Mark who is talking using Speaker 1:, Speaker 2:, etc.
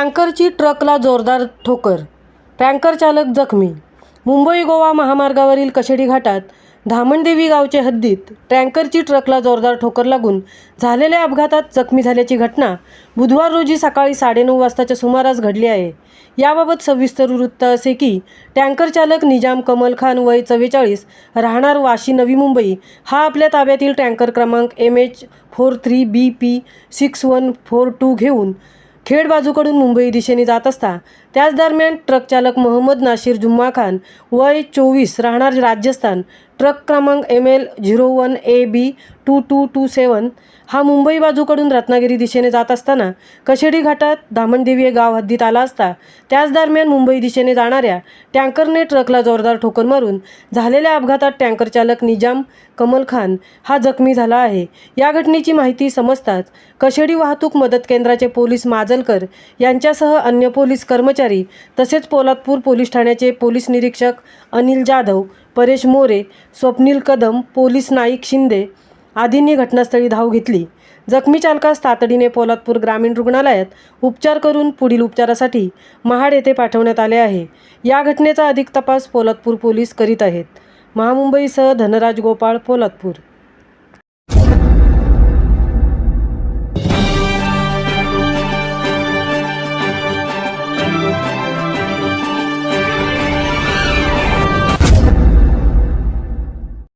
Speaker 1: टँकरची ट्रकला जोरदार ठोकर, टँकर चालक जखमी. मुंबई गोवा महामार्गावरील कशेडी घाटात धामणदेवी गावचे हद्दीत टँकरची ट्रकला जोरदार ठोकर लागून झालेल्या अपघातात जखमी झाल्याची घटना बुधवार रोजी सकाळी 9:30 वाजताच्या सुमारास घडली आहे. याबाबत सविस्तर वृत्त असे की टँकर चालक निजाम कमल खान वय 44 राहणार वाशी नवी मुंबई हा आपल्या ताब्यातील टँकर क्रमांक MH43BP6142 घेऊन खेड बाजूकडून मुंबई दिशेने जात असता त्याच दरम्यान ट्रक चालक मोहम्मद नाशिर जुम्मा खान वय 24 राहणार राजस्थान ट्रक क्रमांक ML01AB2227 हा मुंबई बाजूकडून रत्नागिरी दिशेने जात असताना कशेडी घाटात धामणदेवी गाव हद्दीत आला असता त्याच दरम्यान मुंबई दिशेने जाणाऱ्या टँकरने ट्रकला जोरदार ठोकर मारून झालेल्या अपघातात टँकर चालक निजाम कमल खान हा जखमी झाला आहे. या घटनेची माहिती समजताच कशेडी वाहतूक मदत केंद्राचे पोलीस माजलकर यांच्यासह अन्य पोलीस कर्मचारी तसेच पोलादपूर पोलीस ठाण्याचे पोलीस निरीक्षक अनिल जाधव, परेश मोरे, स्वप्नील कदम, पोलीस नाईक शिंदे आदींनी घटनास्थळी धाव घेतली. जखमी चालकास तातडीने पोलादपूर ग्रामीण रुग्णालयात उपचार करून पुढील उपचारासाठी महाड येथे पाठवण्यात आले आहे. या घटनेचा अधिक तपास पोलादपूर पोलीस करीत आहेत. महामुंबईसह धनराज गोपाळ, पोलादपूर.